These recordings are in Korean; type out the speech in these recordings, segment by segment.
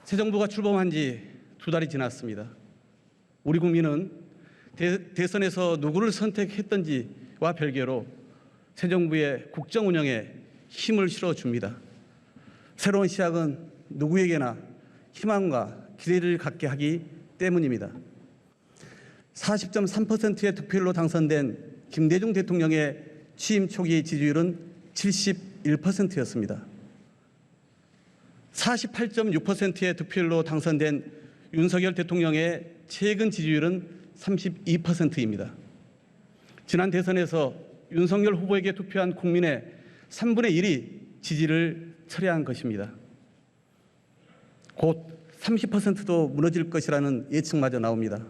새 정부가 출범한 지 2달이 지났습니다. 우리 국민은 대선에서 누구를 선택했던지와 별개로 새 정부의 국정 운영에 힘을 실어줍니다. 새로운 시작은 누구에게나 희망과 기대를 갖게 하기 때문입니다. 40.3%의 득표율로 당선된 김대중 대통령의 취임 초기 지지율은 71%였습니다. 48.6%의 득표율로 당선된 윤석열 대통령의 최근 지지율은 32%입니다. 지난 대선에서 윤석열 후보에게 투표한 국민의 3분의 1이 지지를 철회한 것입니다. 곧 30%도 무너질 것이라는 예측마저 나옵니다.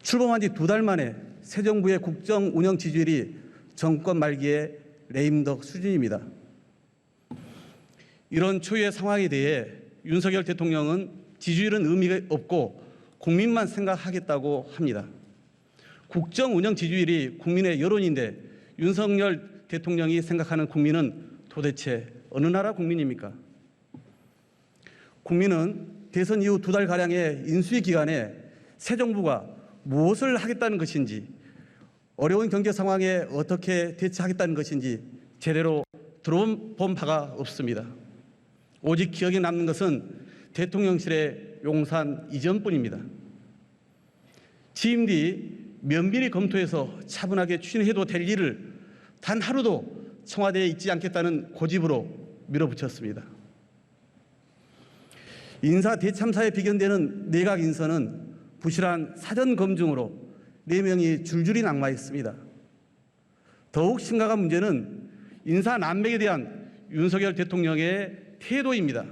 출범한 지 2달 만에 새 정부의 국정 운영 지지율이 정권 말기의 레임덕 수준입니다. 이런 초유의 상황에 대해 윤석열 대통령은 지지율은 의미가 없고 국민만 생각하겠다고 합니다. 국정 운영 지지율이 국민의 여론인데 윤석열 대통령이 생각하는 국민은 도대체 어느 나라 국민입니까? 국민은 대선 이후 2달가량의 인수위 기간에 새 정부가 무엇을 하겠다는 것인지, 어려운 경제 상황에 어떻게 대처하겠다는 것인지 제대로 들어본 바가 없습니다. 오직 기억에 남는 것은 대통령실의 용산 이전뿐입니다. 취임 뒤 면밀히 검토해서 차분하게 추진해도 될 일을 단 하루도 청와대에 있지 않겠다는 고집으로 밀어붙였습니다. 인사 대참사에 비견되는 내각 인선은 부실한 사전 검증으로 4명이 줄줄이 낙마했습니다. 더욱 심각한 문제는 인사 난맥에 대한 윤석열 대통령의 태도입니다.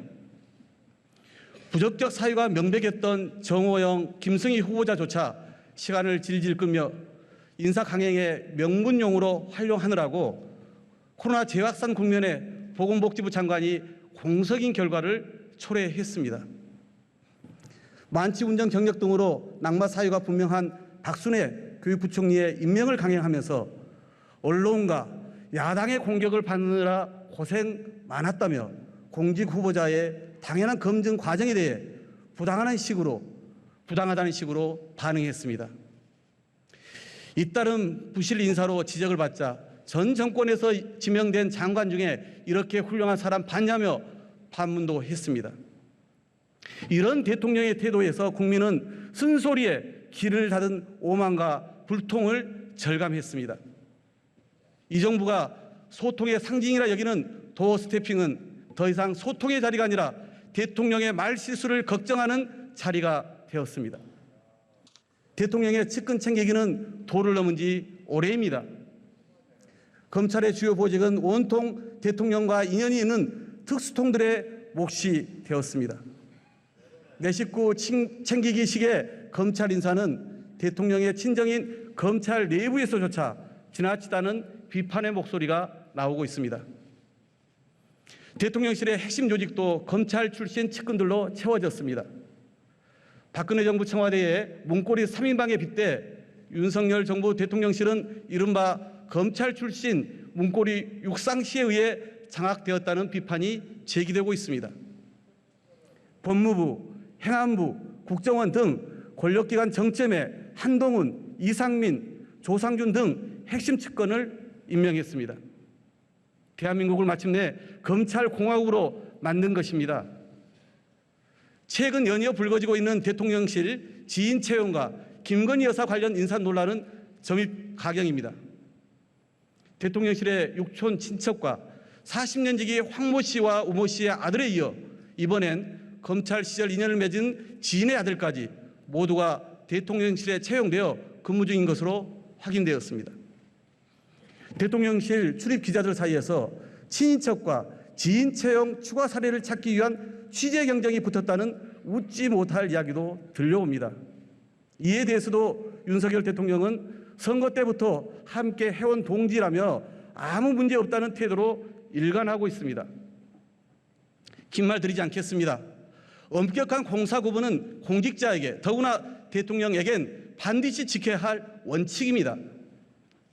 부적격 사유가 명백했던 정호영, 김승희 후보자조차 시간을 질질 끌며 인사 강행의 명분용으로 활용하느라고 코로나 재확산 국면에 보건복지부 장관이 공석인 결과를 초래했습니다. 만취 운전 경력 등으로 낙마 사유가 분명한 박순애 교육부총리의 임명을 강행하면서 언론과 야당의 공격을 받느라 고생 많았다며 공직 후보자의 당연한 검증 과정에 대해 부당하다는 식으로 반응했습니다. 잇따른 부실 인사로 지적을 받자 전 정권에서 지명된 장관 중에 이렇게 훌륭한 사람 봤냐며 반문도 했습니다. 이런 대통령의 태도에서 국민은 쓴소리에 귀를 닫은 오만과 불통을 절감했습니다. 이 정부가 소통의 상징이라 여기는 도어 스태핑은 더 이상 소통의 자리가 아니라 대통령의 말실수를 걱정하는 자리가 되었습니다. 대통령의 측근 챙기기는 도를 넘은 지 오래입니다. 검찰의 주요 보직은 온통 대통령과 인연이 있는 특수통들의 몫이 되었습니다. 내 식구 챙기기식의 검찰 인사는 대통령의 친정인 검찰 내부에서조차 지나치다는 비판의 목소리가 나오고 있습니다. 대통령실의 핵심 조직도 검찰 출신 측근들로 채워졌습니다. 박근혜 정부 청와대의 문고리 3인방에 빗대 윤석열 정부 대통령실은 이른바 검찰 출신 문고리 육상시에 의해 장악되었다는 비판이 제기되고 있습니다. 법무부, 행안부, 국정원 등 권력기관 정점에 한동훈, 이상민, 조상준 등 핵심 측근을 임명했습니다. 대한민국을 마침내 검찰공화국으로 만든 것입니다. 최근 연이어 불거지고 있는 대통령실 지인 채용과 김건희 여사 관련 인사 논란은 점입 가경입니다. 대통령실의 육촌 친척과 40년 지기 황모 씨와 우모 씨의 아들에 이어 이번엔 검찰 시절 인연을 맺은 지인의 아들까지 모두가 대통령실에 채용되어 근무 중인 것으로 확인되었습니다. 대통령실 출입 기자들 사이에서 친인척과 지인 채용 추가 사례를 찾기 위한 취재 경쟁이 붙었다는 웃지 못할 이야기도 들려옵니다. 이에 대해서도 윤석열 대통령은 선거 때부터 함께 해온 동지라며 아무 문제 없다는 태도로 일관하고 있습니다. 긴 말 드리지 않겠습니다. 엄격한 공사 구분은 공직자에게, 더구나 대통령에겐 반드시 지켜야 할 원칙입니다.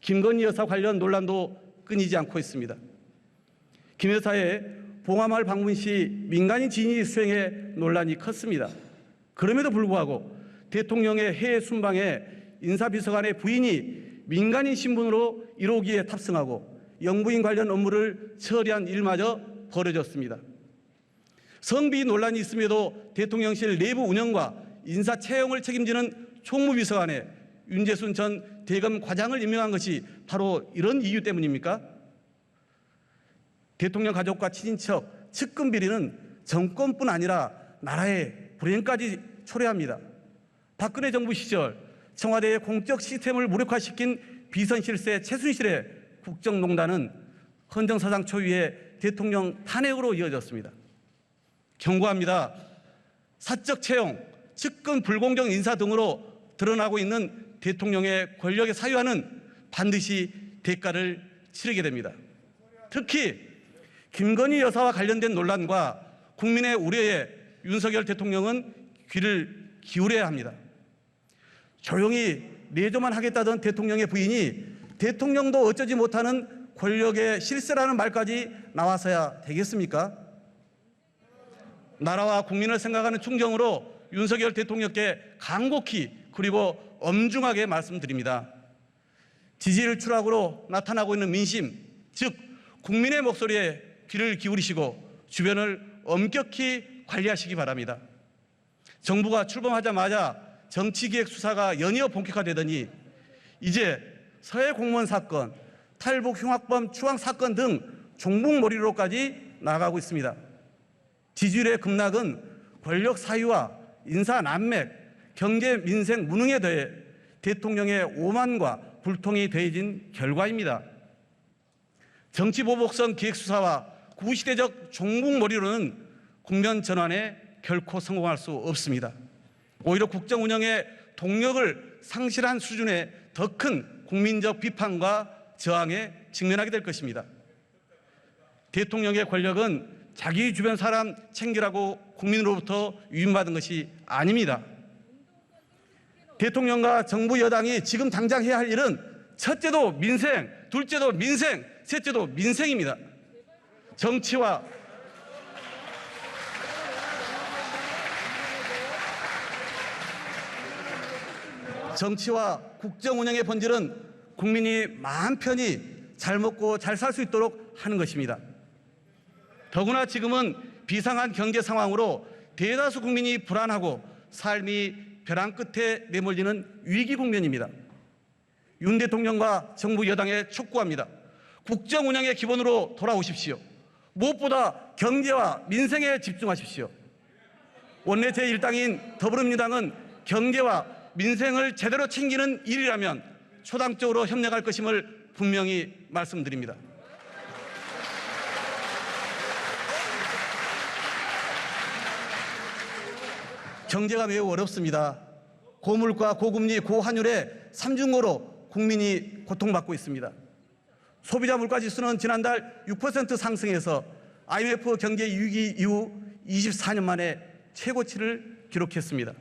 김건희 여사 관련 논란도 끊이지 않고 있습니다. 김 여사의 봉화마을 방문 시 민간인 지인이 수행해 논란이 컸습니다. 그럼에도 불구하고 대통령의 해외 순방에 인사비서관의 부인이 민간인 신분으로 1호기에 탑승하고 영부인 관련 업무를 처리한 일마저 벌어졌습니다. 성비 논란이 있음에도 대통령실 내부 운영과 인사 채용을 책임지는 총무비서관에 윤재순 전 대검 과장을 임명한 것이 바로 이런 이유 때문입니까? 대통령 가족과 친인척, 측근 비리는 정권뿐 아니라 나라의 불행까지 초래합니다. 박근혜 정부 시절 청와대의 공적 시스템을 무력화시킨 비선실세 최순실의 국정농단은 헌정사상 초유의 대통령 탄핵으로 이어졌습니다. 경고합니다. 사적 채용, 측근 불공정 인사 등으로 드러나고 있는 대통령의 권력의 사유화는 반드시 대가를 치르게 됩니다. 특히 김건희 여사와 관련된 논란과 국민의 우려에 윤석열 대통령은 귀를 기울여야 합니다. 조용히 내조만 하겠다던 대통령의 부인이 대통령도 어쩌지 못하는 권력의 실세라는 말까지 나와서야 되겠습니까? 나라와 국민을 생각하는 충정으로 윤석열 대통령께 간곡히 그리고 엄중하게 말씀드립니다. 지지율 추락으로 나타나고 있는 민심, 즉 국민의 목소리에 귀를 기울이시고 주변을 엄격히 관리하시기 바랍니다. 정부가 출범하자마자 정치기획 수사가 연이어 본격화되더니 이제 서해 공무원 사건, 탈북 흉악범 추앙 사건 등 종북몰이로까지 나아가고 있습니다. 지지율의 급락은 권력 사유와 인사 난맥, 경제 민생 무능에 더해 대통령의 오만과 불통이 더해진 결과입니다. 정치보복성 기획수사와 구시대적 종북몰이로는 국면 전환에 결코 성공할 수 없습니다. 오히려 국정 운영의 동력을 상실한 수준의 더 큰 국민적 비판과 저항에 직면하게 될 것입니다. 대통령의 권력은 자기 주변 사람 챙기라고 국민으로부터 위임받은 것이 아닙니다. 대통령과 정부 여당이 지금 당장 해야 할 일은 첫째도 민생, 둘째도 민생, 셋째도 민생입니다. 정치와 국정 운영의 본질은 국민이 마음 편히 잘 먹고 잘 살 수 있도록 하는 것입니다. 더구나 지금은 비상한 경제 상황으로 대다수 국민이 불안하고 삶이 벼랑 끝에 내몰리는 위기 국면입니다. 윤 대통령과 정부 여당에 촉구합니다. 국정 운영의 기본으로 돌아오십시오. 무엇보다 경제와 민생에 집중하십시오. 원내 제1당인 더불어민주당은 경제와 민생을 제대로 챙기는 일이라면 초당적으로 협력할 것임을 분명히 말씀드립니다. 경제가 매우 어렵습니다. 고물가, 고금리, 고환율의 삼중고로 국민이 고통받고 있습니다. 소비자 물가지수는 지난달 6% 상승해서 IMF 경제 위기 이후 24년 만에 최고치를 기록했습니다.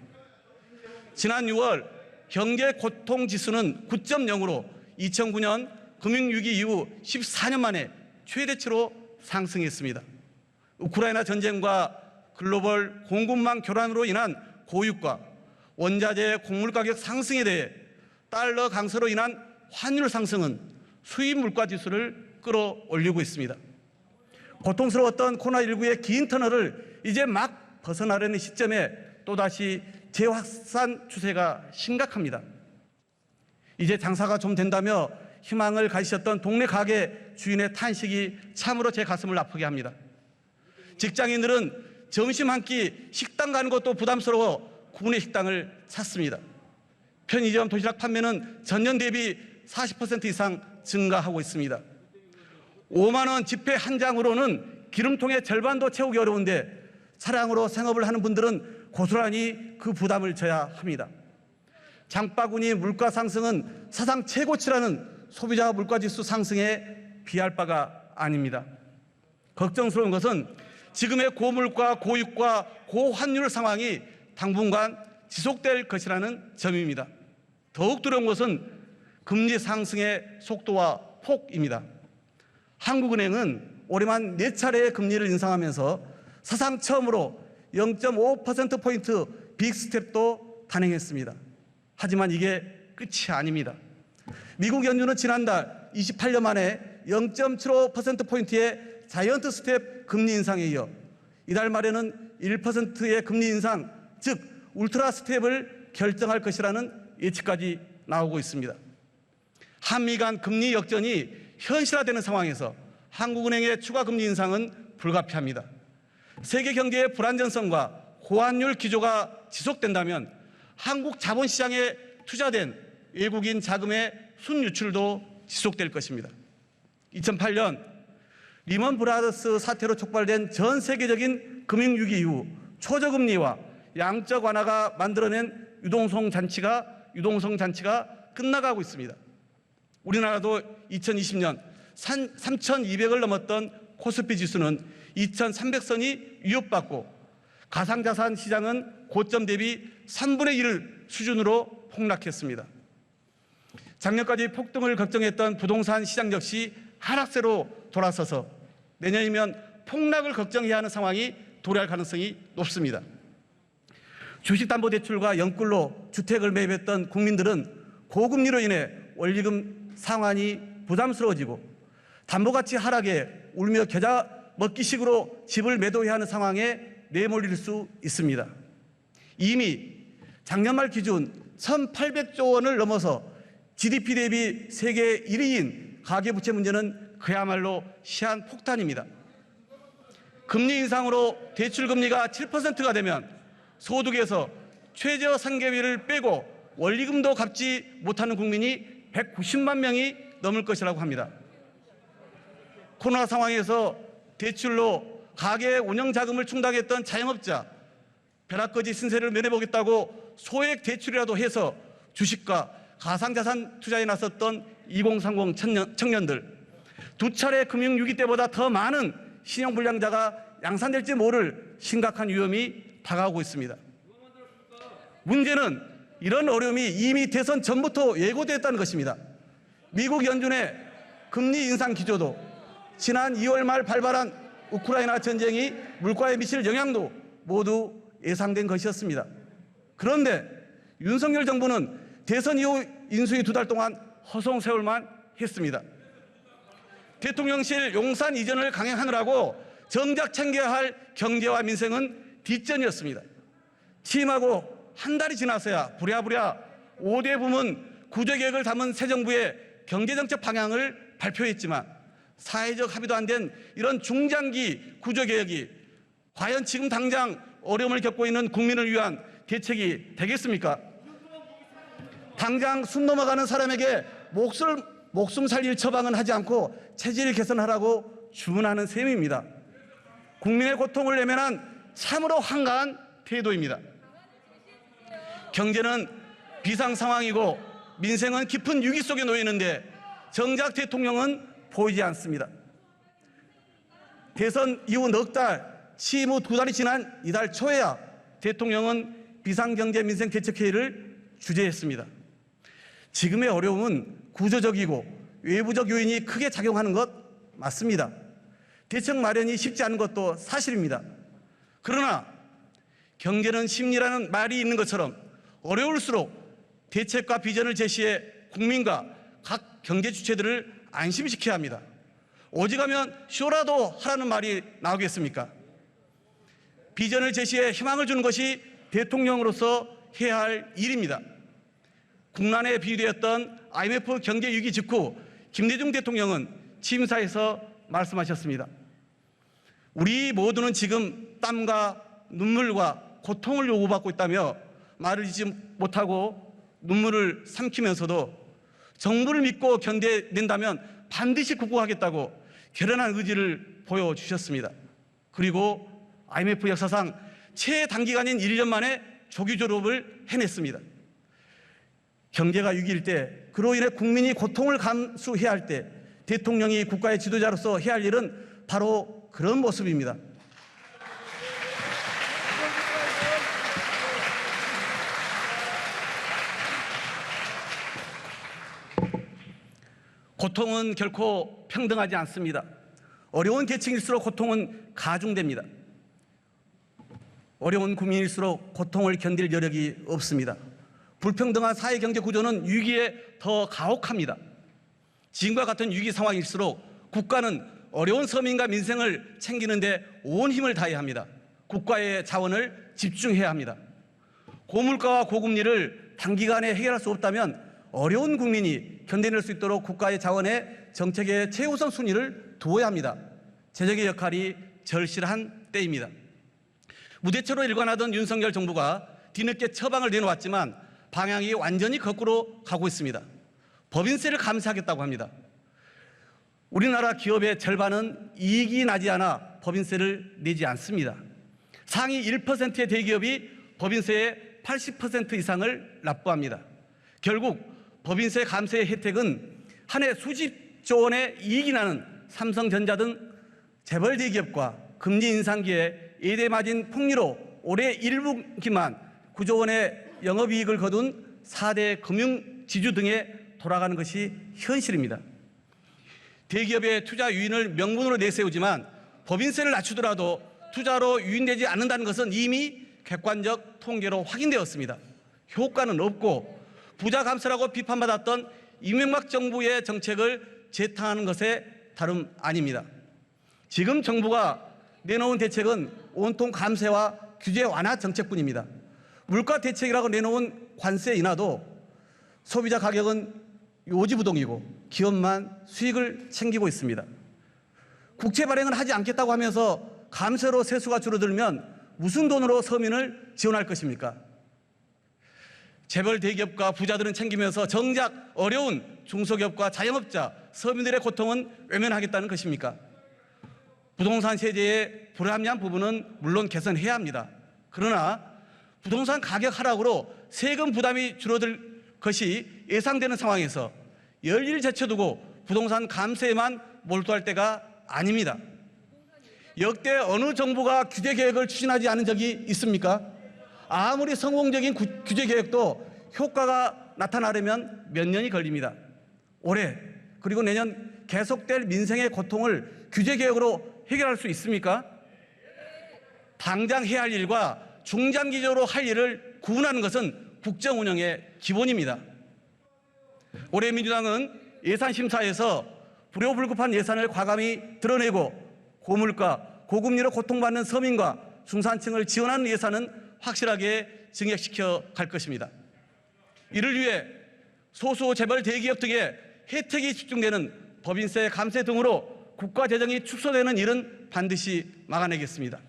지난 6월 경제 고통 지수는 9.0으로 2009년 금융위기 이후 14년 만에 최대치로 상승했습니다. 우크라이나 전쟁과 글로벌 공급망 교란으로 인한 고유가, 원자재 곡물 가격 상승에 대해 달러 강세로 인한 환율 상승은 수입 물가 지수를 끌어올리고 있습니다. 고통스러웠던 코로나19의 긴 터널을 이제 막 벗어나려는 시점에 또다시 재확산 추세가 심각합니다. 이제 장사가 좀 된다며 희망을 가지셨던 동네 가게 주인의 탄식이 참으로 제 가슴을 아프게 합니다. 직장인들은 점심 한 끼 식당 가는 것도 부담스러워 구내 식당을 찾습니다. 편의점 도시락 판매는 전년 대비 40% 이상 증가하고 있습니다. 5만 원 지폐 한 장으로는 기름통의 절반도 채우기 어려운데 차량으로 생업을 하는 분들은 고스란히 그 부담을 져야 합니다. 장바구니 물가 상승은 사상 최고치라는 소비자 물가지수 상승에 비할 바가 아닙니다. 걱정스러운 것은 지금의 고물가, 고유가, 고환율 상황이 당분간 지속될 것이라는 점입니다. 더욱 두려운 것은 금리 상승의 속도와 폭입니다. 한국은행은 올해만 4차례의 금리를 인상하면서 사상 처음으로 0.5%포인트 빅스텝도 단행했습니다. 하지만 이게 끝이 아닙니다. 미국 연준은 지난달 28년 만에 0.75%포인트의 자이언트 스텝 금리 인상에 이어 이달 말에는 1%의 금리 인상, 즉 울트라 스텝을 결정할 것이라는 예측까지 나오고 있습니다. 한미 간 금리 역전이 현실화되는 상황에서 한국은행의 추가 금리 인상은 불가피합니다. 세계 경제의 불안정성과 고환율 기조가 지속된다면 한국 자본시장에 투자된 외국인 자금의 순유출도 지속될 것입니다. 2008년 리먼 브라더스 사태로 촉발된 전 세계적인 금융위기 이후 초저금리와 양적 완화가 만들어낸 유동성 잔치가 끝나가고 있습니다. 우리나라도 2020년 3,200을 넘었던 코스피 지수는 2,300선이 위협받고 가상자산 시장은 고점 대비 3분의 1 수준으로 폭락했습니다. 작년까지 폭등을 걱정했던 부동산 시장 역시 하락세로 돌아서서 내년이면 폭락을 걱정해야 하는 상황이 도래할 가능성이 높습니다. 주식담보대출과 연끌로 주택을 매입했던 국민들은 고금리로 인해 원리금 상환이 부담스러워지고 담보가치 하락에 울며 겨자 먹기식으로 집을 매도해야 하는 상황에 내몰릴 수 있습니다. 이미 작년 말 기준 1,800조 원을 넘어서 GDP 대비 세계 1위인 가계부채 문제는 그야말로 시한폭탄입니다. 금리 인상으로 대출금리가 7%가 되면 소득에서 최저생계비를 빼고 원리금도 갚지 못하는 국민이 190만 명이 넘을 것이라고 합니다. 코로나 상황에서 대출로 가계 운영 자금을 충당했던 자영업자, 벼락거지 신세를 면해보겠다고 소액 대출이라도 해서 주식과 가상자산 투자에 나섰던 2030 청년들, 두 차례 금융위기 때보다 더 많은 신용불량자가 양산될지 모를 심각한 위험이 다가오고 있습니다. 문제는 이런 어려움이 이미 대선 전부터 예고됐다는 것입니다. 미국 연준의 금리 인상 기조도 지난 2월 말 발발한 우크라이나 전쟁이 물가에 미칠 영향도 모두 예상된 것이었습니다. 그런데 윤석열 정부는 대선 이후 인수위 2달 동안 허송세월만 했습니다. 대통령실 용산 이전을 강행하느라고 정작 챙겨야 할 경제와 민생은 뒷전이었습니다. 취임하고 한 달이 지나서야 부랴부랴 5대 부문 구조계획을 담은 새 정부의 경제정책 방향을 발표했지만 사회적 합의도 안 된 이런 중장기 구조개혁이 과연 지금 당장 어려움을 겪고 있는 국민을 위한 대책이 되겠습니까? 당장 숨 넘어가는 사람에게 목숨 살릴 처방은 하지 않고 체질 개선하라고 주문하는 셈입니다. 국민의 고통을 외면한 참으로 한가한 태도입니다. 경제는 비상 상황이고 민생은 깊은 위기 속에 놓여 있는데 정작 대통령은 보이지 않습니다. 대선 이후 넉 달, 취임 후 2달이 지난 이달 초에야 대통령은 비상경제 민생 대책회의를 주재했습니다. 지금의 어려움은 구조적이고 외부적 요인이 크게 작용하는 것 맞습니다. 대책 마련이 쉽지 않은 것도 사실입니다. 그러나 경제는 심리라는 말이 있는 것처럼 어려울수록 대책과 비전을 제시해 국민과 각 경제 주체들을 안심시켜야 합니다. 오직하면 쇼라도 하라는 말이 나오겠습니까? 비전을 제시해 희망을 주는 것이 대통령으로서 해야 할 일입니다. 국난에 비유되었던 IMF 경제위기 직후 김대중 대통령은 취임사에서 말씀하셨습니다. 우리 모두는 지금 땀과 눈물과 고통을 요구받고 있다며 말을 잇지 못하고 눈물을 삼키면서도 정부를 믿고 견뎌낸다면 반드시 극복하겠다고 결연한 의지를 보여주셨습니다. 그리고 IMF 역사상 최단기간인 1년 만에 조기 졸업을 해냈습니다. 경제가 위기일 때, 그로 인해 국민이 고통을 감수해야 할 때 대통령이 국가의 지도자로서 해야 할 일은 바로 그런 모습입니다. 고통은 결코 평등하지 않습니다. 어려운 계층일수록 고통은 가중됩니다. 어려운 국민일수록 고통을 견딜 여력이 없습니다. 불평등한 사회 경제 구조는 위기에 더 가혹합니다. 지금과 같은 위기 상황일수록 국가는 어려운 서민과 민생을 챙기는 데 온 힘을 다해야 합니다. 국가의 자원을 집중해야 합니다. 고물가와 고금리를 단기간에 해결할 수 없다면 어려운 국민이 견뎌낼 수 있도록 국가의 자원에 정책의 최우선 순위를 두어야 합니다. 재정의 역할이 절실한 때입니다. 무대처로 일관하던 윤석열 정부가 뒤늦게 처방을 내놓았지만 방향이 완전히 거꾸로 가고 있습니다. 법인세를 감세하겠다고 합니다. 우리나라 기업의 절반은 이익이 나지 않아 법인세를 내지 않습니다. 상위 1%의 대기업이 법인세의 80% 이상을 납부합니다. 결국 법인세 감세의 혜택은 한 해 수십조 원의 이익이 나는 삼성전자 등 재벌 대기업과 금리 인상기에 예대 마진 폭리로 올해 1분기만 9조 원의 영업이익을 거둔 4대 금융지주 등에 돌아가는 것이 현실입니다. 대기업의 투자 유인을 명분으로 내세우지만 법인세를 낮추더라도 투자로 유인되지 않는다는 것은 이미 객관적 통계로 확인되었습니다. 효과는 없고 부자 감세라고 비판받았던 이명박 정부의 정책을 재탕하는 것에 다름 아닙니다. 지금 정부가 내놓은 대책은 온통 감세와 규제 완화 정책뿐입니다. 물가 대책이라고 내놓은 관세 인하도 소비자 가격은 요지부동이고 기업만 수익을 챙기고 있습니다. 국채 발행을 하지 않겠다고 하면서 감세로 세수가 줄어들면 무슨 돈으로 서민을 지원할 것입니까? 재벌 대기업과 부자들은 챙기면서 정작 어려운 중소기업과 자영업자, 서민들의 고통은 외면하겠다는 것입니까? 부동산 세제의 불합리한 부분은 물론 개선해야 합니다. 그러나 부동산 가격 하락으로 세금 부담이 줄어들 것이 예상되는 상황에서 열일 제쳐두고 부동산 감세에만 몰두할 때가 아닙니다. 역대 어느 정부가 규제 개혁을 추진하지 않은 적이 있습니까? 아무리 성공적인 규제 개혁도 효과가 나타나려면 몇 년이 걸립니다. 올해 그리고 내년 계속될 민생의 고통을 규제 개혁으로 해결할 수 있습니까? 당장 해야 할 일과 중장기적으로 할 일을 구분하는 것은 국정 운영의 기본입니다. 올해 민주당은 예산심사에서 불효불급한 예산을 과감히 드러내고 고물가, 고금리로 고통받는 서민과 중산층을 지원하는 예산은 확실하게 증액시켜 갈 것입니다. 이를 위해 소수 재벌 대기업 등의 혜택이 집중되는 법인세 감세 등으로 국가 재정이 축소되는 일은 반드시 막아내겠습니다.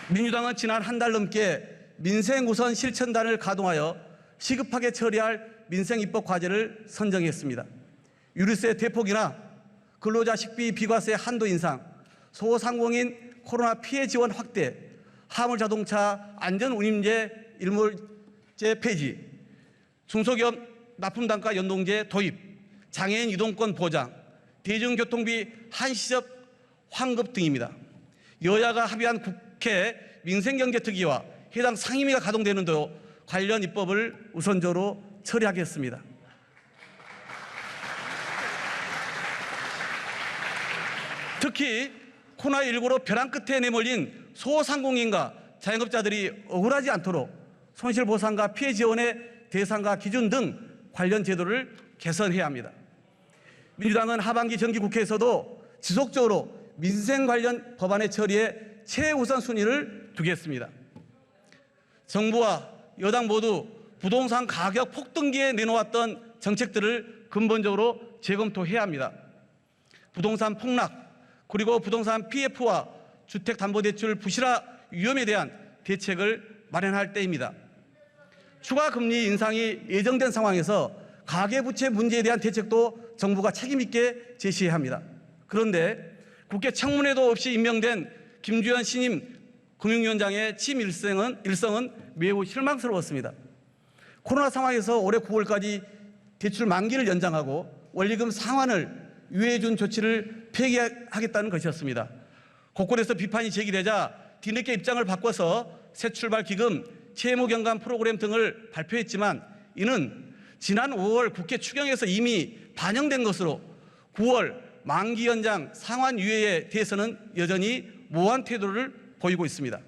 민주당은 지난 한 달 넘게 민생 우선 실천단을 가동하여 시급하게 처리할 민생 입법 과제를 선정했습니다. 유류세 대폭이나 근로자 식비 비과세 한도 인상, 소상공인 코로나 피해 지원 확대, 화물자동차 안전운임제 일몰제 폐지, 중소기업 납품단가 연동제 도입, 장애인 이동권 보장, 대중교통비 한시적 환급 등입니다. 여야가 합의한 국회 민생경제특위와 해당 상임위가 가동되는 대로 관련 입법을 우선적으로 처리하겠습니다. 특히 코로나19로 벼랑 끝에 내몰린 소상공인과 자영업자들이 억울하지 않도록 손실보상과 피해 지원의 대상과 기준 등 관련 제도를 개선해야 합니다. 민주당은 하반기 정기국회에서도 지속적으로 민생 관련 법안의 처리에 최우선 순위를 두겠습니다. 정부와 여당 모두 부동산 가격 폭등기에 내놓았던 정책들을 근본적으로 재검토해야 합니다. 부동산 폭락, 그리고 부동산 PF와 주택담보대출 부실화 위험에 대한 대책을 마련할 때입니다. 추가 금리 인상이 예정된 상황에서 가계부채 문제에 대한 대책도 정부가 책임 있게 제시해야 합니다. 그런데 국회 청문회도 없이 임명된 김주현 신임 금융위원장의 취임 일성은 매우 실망스러웠습니다. 코로나 상황에서 올해 9월까지 대출 만기를 연장하고 원리금 상환을 유예준 조치를 폐기하겠다는 것이었습니다. 곳곳에서 비판이 제기되자 뒤늦게 입장을 바꿔서 새출발 기금, 채무 경감 프로그램 등을 발표했지만 이는 지난 5월 국회 추경에서 이미 반영된 것으로 9월 만기 연장 상환 유예에 대해서는 여전히 모호한 태도를 보이고 있습니다.